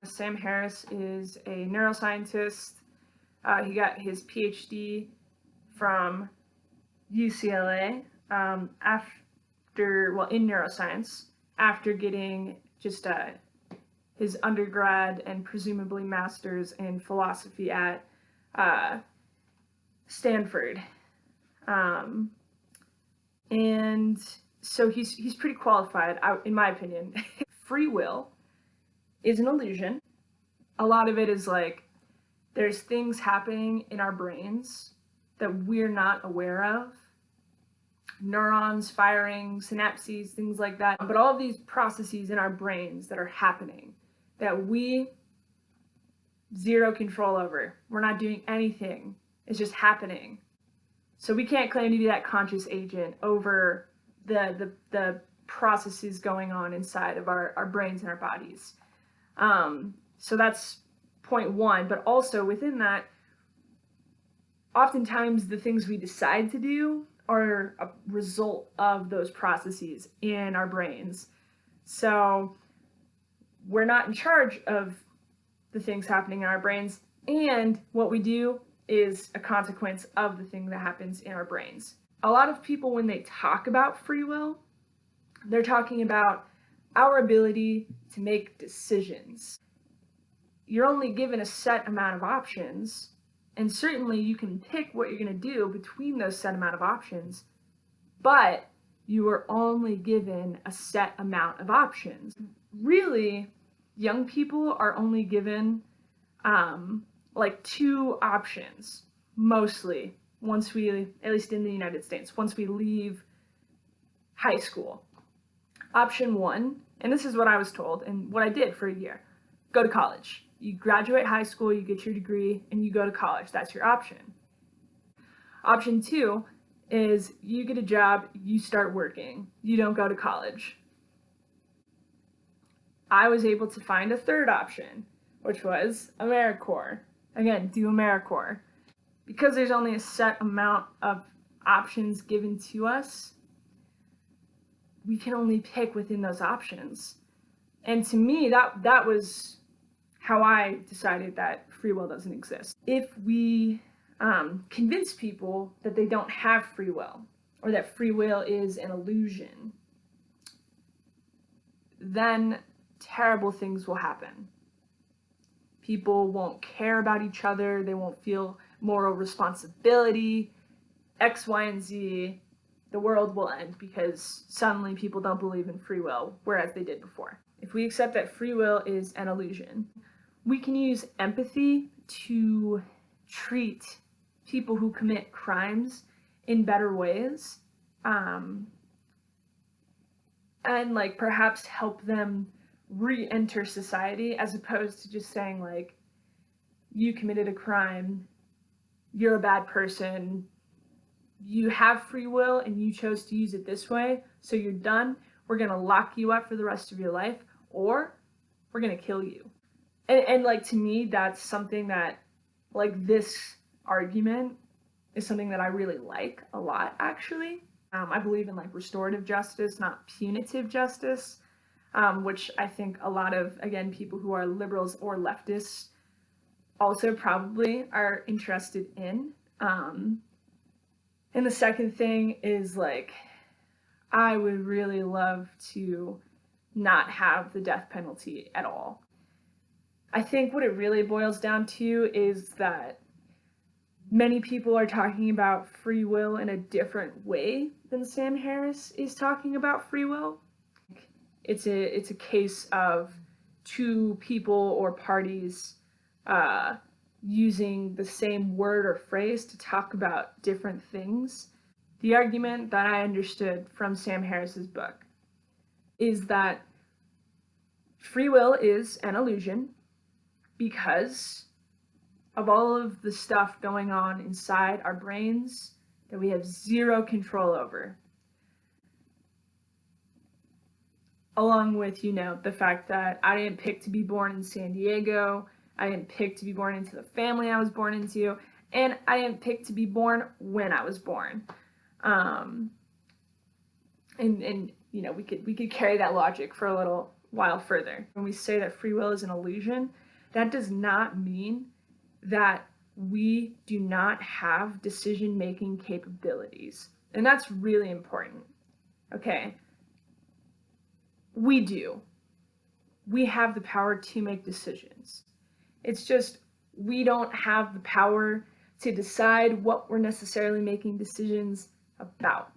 Sam Harris is a neuroscientist. He got his PhD from UCLA in neuroscience, after getting just his undergrad and presumably master's in philosophy at Stanford. And so he's pretty qualified, in my opinion. Free will is an illusion. A lot of it is like there's things happening in our brains that we're not aware of. Neurons firing, synapses, things like that. But all of these processes in our brains that are happening that we zero control over. We're not doing anything. It's just happening. So we can't claim to be that conscious agent over the processes going on inside of our brains and our bodies. So that's point one. But also within that, oftentimes the things we decide to do are a result of those processes in our brains. So we're not in charge of the things happening in our brains, and what we do is a consequence of the thing that happens in our brains. A lot of people, when they talk about free will, they're talking about our ability to make decisions. You're only given a set amount of options, and certainly you can pick what you're going to do between those set amount of options, but you are only given a set amount of options. Really, young people are only given like two options, mostly, once we, at least in the United States, once we leave high school. Option one, and this is what I was told and what I did for a year: go to college. You graduate high school, you get your degree, and you go to college. That's your option. Option two is you get a job, you start working, you don't go to college. I was able to find a third option, which was AmeriCorps. Again, do AmeriCorps. Because there's only a set amount of options given to us, we can only pick within those options. And to me, that was how I decided that free will doesn't exist. If we convince people that they don't have free will, or that free will is an illusion, then terrible things will happen. People won't care about each other, they won't feel moral responsibility, X, Y, and Z. The world will end because suddenly people don't believe in free will, whereas they did before. If we accept that free will is an illusion, we can use empathy to treat people who commit crimes in better ways, and like perhaps help them re-enter society, as opposed to just saying like, you committed a crime, you're a bad person, you have free will and you chose to use it this way, so you're done, we're gonna lock you up for the rest of your life, or we're gonna kill you. And like, to me, that's something that, like, this argument is something that I really like a lot, actually. I believe in like restorative justice, not punitive justice, which I think a lot of, again, people who are liberals or leftists also probably are interested in. And the second thing is, like, I would really love to not have the death penalty at all. I think what it really boils down to is that many people are talking about free will in a different way than Sam Harris is talking about free will. It's a case of two people or parties using the same word or phrase to talk about different things. The argument that I understood from Sam Harris's book is that free will is an illusion because of all of the stuff going on inside our brains that we have zero control over. Along with, the fact that I didn't pick to be born in San Diego, I didn't pick to be born into the family I was born into, and I didn't pick to be born when I was born. And we could carry that logic for a while further. When we say that free will is an illusion, that does not mean that we do not have decision-making capabilities. And that's really important. Okay. We do. We have the power to make decisions. It's just we don't have the power to decide what we're necessarily making decisions about.